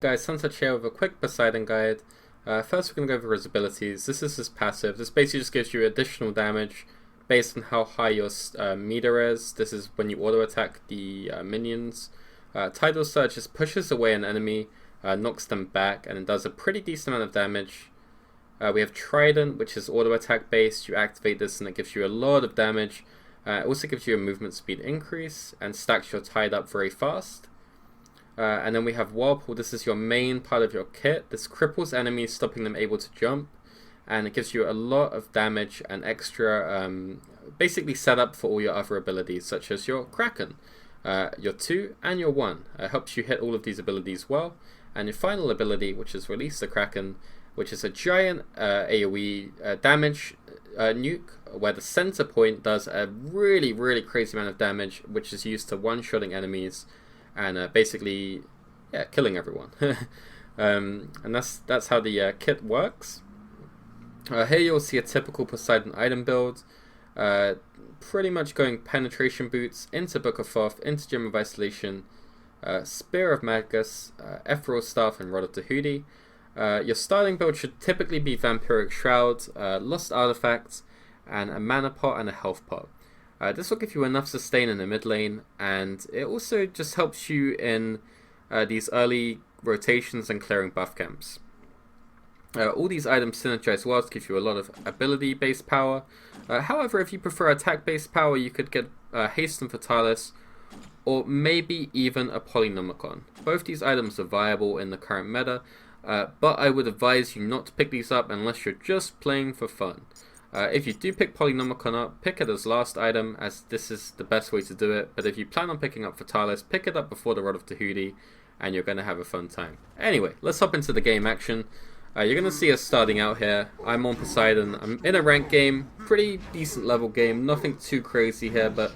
Guys, Sunset here with a quick Poseidon guide. First we're going to go over his abilities. This is his passive. This basically just gives you additional damage based on how high your meter is. This is when you auto attack the minions. Tidal Surge just pushes away an enemy, knocks them back, and it does a pretty decent amount of damage. We have Trident, which is auto attack based. You activate this and it gives you a lot of damage. It also gives you a movement speed increase and stacks your tide up very fast. And then we have Whirlpool. This is your main part of your kit. This cripples enemies, stopping them able to jump, and it gives you a lot of damage and extra, basically set up for all your other abilities, such as your Kraken, your 2 and your 1. Helps you hit all of these abilities well. And your final ability, which is Release the Kraken, which is a giant AoE damage nuke, where the center point does a really crazy amount of damage, which is used to one-shotting enemies and basically, yeah, killing everyone. And that's how the kit works. Here you'll see a typical Poseidon item build. Pretty much going Penetration Boots into Book of Thoth, into Gem of Isolation, Spear of Magus, Ethereal Staff, and Rod of Tahuti. Your starting build should typically be Vampiric Shroud, Lost Artifacts, and a Mana Pot and a Health Pot. This will give you enough sustain in the mid lane, and it also just helps you in these early rotations and clearing buff camps. All these items synergize well to give you a lot of ability-based power. However, if you prefer attack-based power, you could get Haste and Fatalis, or maybe even a Polynomicon. Both these items are viable in the current meta, but I would advise you not to pick these up unless you're just playing for fun. If you do pick Polynomicon up, pick it as last item, as this is the best way to do it. But if you plan on picking up Fatalis, pick it up before the Rod of Tahuti, and you're going to have a fun time. Anyway, let's hop into the game action. You're going to see us starting out here. I'm on Poseidon. I'm in a ranked game, pretty decent level game, nothing too crazy here, but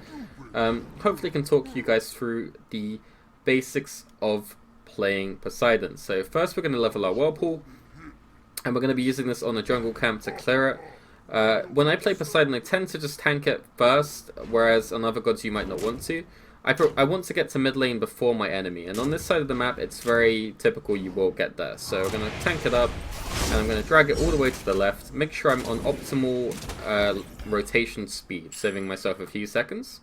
hopefully can talk you guys through the basics of playing Poseidon. So first we're going to level our Whirlpool, and we're going to be using this on the jungle camp to clear it. When I play Poseidon, I tend to just tank it first, whereas on other gods you might not want to. I want to get to mid lane before my enemy, and on this side of the map it's very typical you will get there. So I'm going to tank it up, and I'm going to drag it all the way to the left, make sure I'm on optimal rotation speed, saving myself a few seconds.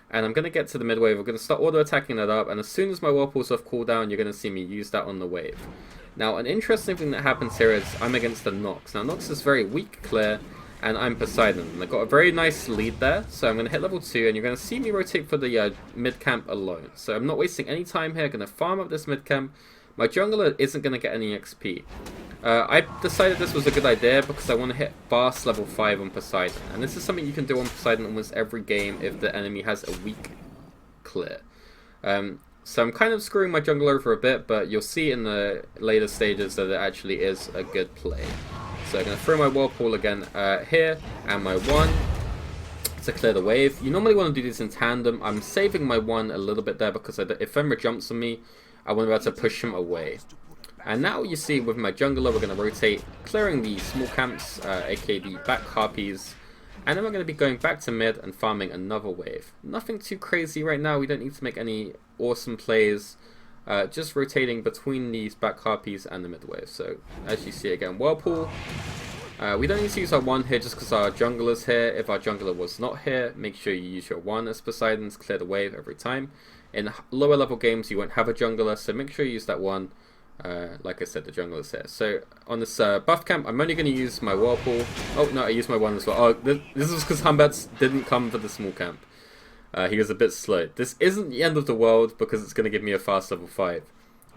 And I'm going to get to the mid wave, we're going to start auto attacking that up, and as soon as my Whirlpool's off cooldown, you're going to see me use that on the wave. Now, an interesting thing that happens here is I'm against the Nox. Now, Nox is very weak clear, and I'm Poseidon. And I got a very nice lead there, so I'm going to hit level 2, and you're going to see me rotate for the mid camp alone. So I'm not wasting any time here, going to farm up this mid camp. My jungler isn't going to get any XP. I decided this was a good idea because I want to hit fast level 5 on Poseidon. And this is something you can do on Poseidon almost every game if the enemy has a weak clear. So I'm kind of screwing my jungler over a bit, but you'll see in the later stages that it actually is a good play. So I'm going to throw my Whirlpool again here, and my 1 to clear the wave. You normally want to do this in tandem. I'm saving my 1 a little bit there because if Fenrir jumps on me, I want to be able to push him away. And now you see with my jungler, we're going to rotate, clearing the small camps, aka the back harpies. And then we're going to be going back to mid and farming another wave. Nothing too crazy right now, we don't need to make any awesome plays. Just rotating between these back harpies and the mid wave. So as you see again, Whirlpool. We don't need to use our 1 here just because our jungler's here. If our jungler was not here, make sure you use your 1 as Poseidon to clear the wave every time. In lower level games you won't have a jungler, so make sure you use that 1. Like I said, the jungler's here. So on this buff camp, I'm only going to use my Whirlpool. Oh no, I used my 1 as well. Oh, this is because Humbats didn't come for the small camp. He was a bit slow. This isn't the end of the world because it's going to give me a fast level 5.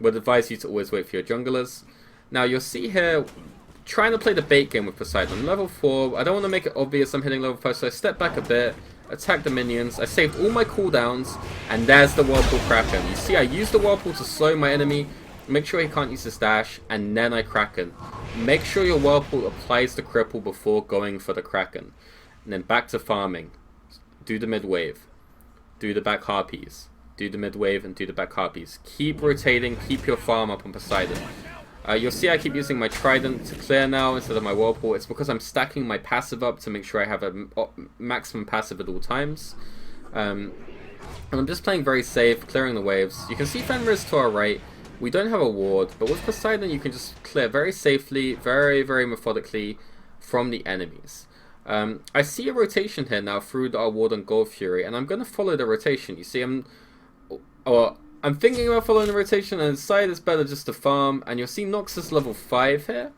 Would advise you to always wait for your junglers. Now you'll see here, trying to play the bait game with Poseidon. Level 4, I don't want to make it obvious I'm hitting level 5, so I step back a bit, attack the minions, I saved all my cooldowns, and there's the Whirlpool Kraken. You see I use the Whirlpool to slow my enemy, make sure he can't use his dash, and then I Kraken. Make sure your Whirlpool applies the cripple before going for the Kraken. And then back to farming. Do the mid wave. Do the back harpies. Do the mid wave and do the back harpies. Keep rotating, keep your farm up on Poseidon. You'll see I keep using my Trident to clear now instead of my Whirlpool. It's because I'm stacking my passive up to make sure I have a maximum passive at all times. And I'm just playing very safe, clearing the waves. You can see Fenrir is to our right. We don't have a ward, but with Poseidon you can just clear very safely, very, very methodically from the enemies. I see a rotation here now through our ward on Gold Fury, and I'm going to follow the rotation. You see, I'm thinking about following the rotation, and inside it's better just to farm, and you'll see Nox is level 5 here.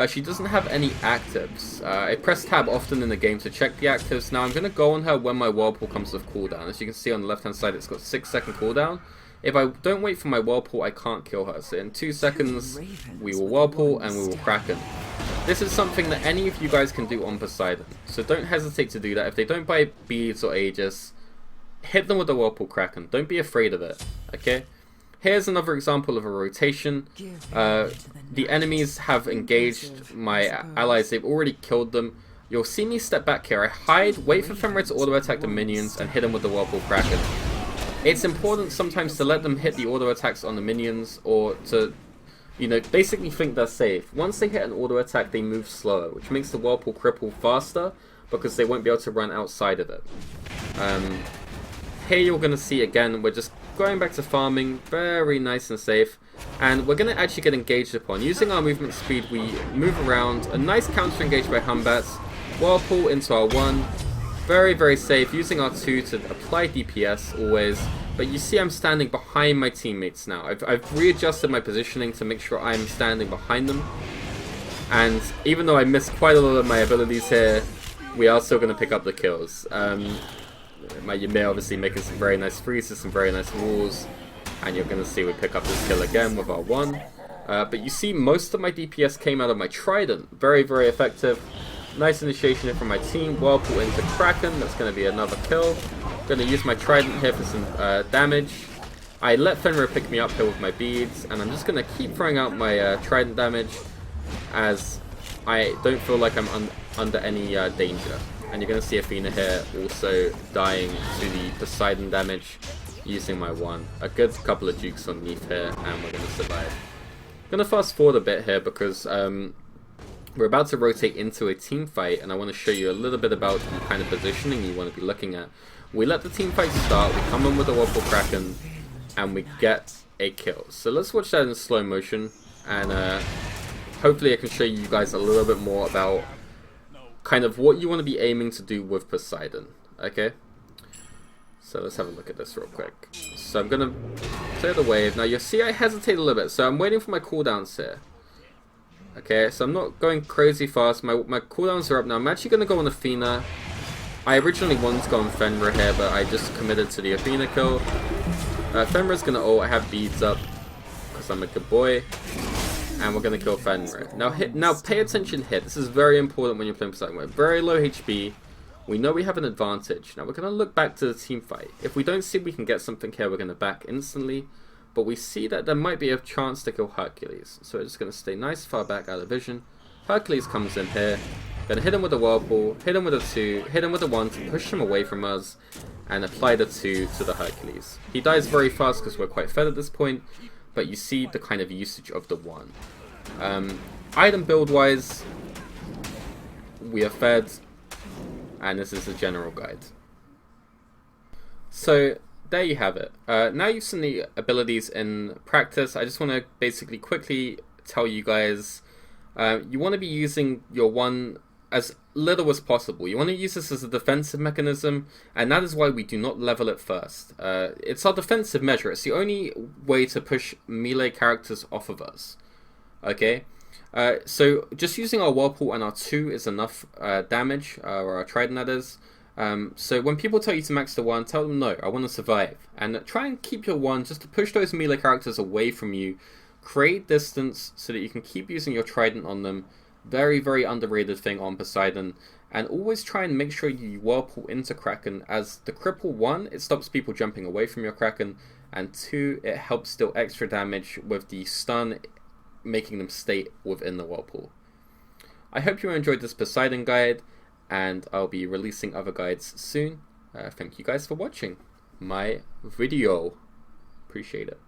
She doesn't have any actives. I press tab often in the game to check the actives. Now I'm going to go on her when my Whirlpool comes with cooldown. As you can see on the left hand side, it's got 6-second cooldown. If I don't wait for my Whirlpool, I can't kill her. So in 2 seconds, we will Whirlpool and we will Kraken. This is something that any of you guys can do on Poseidon. So don't hesitate to do that. If they don't buy beads or Aegis, hit them with the Whirlpool Kraken. Don't be afraid of it, okay? Here's another example of a rotation. The enemies have engaged my allies. They've already killed them. You'll see me step back here. I hide, wait for Fenrir to auto attack the minions, and hit them with the Whirlpool Kraken. It's important sometimes to let them hit the auto attacks on the minions, or to, you know, basically think they're safe. Once they hit an auto attack, they move slower, which makes the Whirlpool cripple faster because they won't be able to run outside of it. Here you're going to see again, we're just going back to farming, very nice and safe, and we're going to actually get engaged upon. Using our movement speed, we move around, a nice counter engage by Humbats, Whirlpool into our 1, very, very safe, using our 2 to apply DPS always, but you see I'm standing behind my teammates now. I've readjusted my positioning to make sure I'm standing behind them, and even though I missed quite a lot of my abilities here, we are still going to pick up the kills. My Ymir obviously making some very nice freezes, some very nice walls, and you're going to see we pick up this kill again with our 1. But you see most of my DPS came out of my Trident, very, very effective. Nice initiation here from my team, Whirlpool into Kraken, that's going to be another kill. Going to use my Trident here for some damage. I let Fenrir pick me up here with my beads, and I'm just going to keep throwing out my Trident damage as I don't feel like I'm under any danger. And you're going to see Athena here also dying to the Poseidon damage using my 1. A good couple of jukes on Neath here, and we're going to survive. I'm going to fast forward a bit here because we're about to rotate into a team fight, and I want to show you a little bit about the kind of positioning you want to be looking at. We let the team fight start, we come in with the Whirlpool Kraken, and we get a kill. So let's watch that in slow motion, and hopefully I can show you guys a little bit more about kind of what you want to be aiming to do with Poseidon, okay? So let's have a look at this real quick. So I'm going to clear the wave. Now you'll see I hesitate a little bit, so I'm waiting for my cooldowns here. Okay, so I'm not going crazy fast. My cooldowns are up now. I'm actually going to go on Athena. I originally wanted to go on Fenrir here, but I just committed to the Athena kill. Fenrir's going to ult. I have beads up because I'm a good boy. And we're going to kill Fenrir. Now pay attention here. This is very important when you're playing Poseidon. We're very low HP. We know we have an advantage. Now we're going to look back to the team fight. If we don't see we can get something here, we're going to back instantly. But we see that there might be a chance to kill Hercules. So we're just going to stay nice far back out of vision. Hercules comes in here. Going to hit him with a Whirlpool, hit him with a 2, hit him with a 1 to push him away from us. And apply the 2 to the Hercules. He dies very fast because we're quite fed at this point. But you see the kind of usage of the 1. Item build wise, we are fed, and this is a general guide. So there you have it. Now you've seen the abilities in practice. I just want to basically quickly tell you guys, you want to be using your 1 as little as possible. You want to use this as a defensive mechanism, and that is why we do not level it first. It's our defensive measure. It's the only way to push melee characters off of us. Okay, so just using our Whirlpool and our 2 is enough damage, or our Trident that is. So when people tell you to max the 1, tell them no, I want to survive. And try and keep your 1 just to push those melee characters away from you. Create distance so that you can keep using your Trident on them. Very, very underrated thing on Poseidon. And always try and make sure you Whirlpool into Kraken, as the cripple 1, it stops people jumping away from your Kraken, and 2, it helps deal extra damage with the stun, making them stay within the Whirlpool. I hope you enjoyed this Poseidon guide, and I'll be releasing other guides soon. Thank you guys for watching my video. Appreciate it.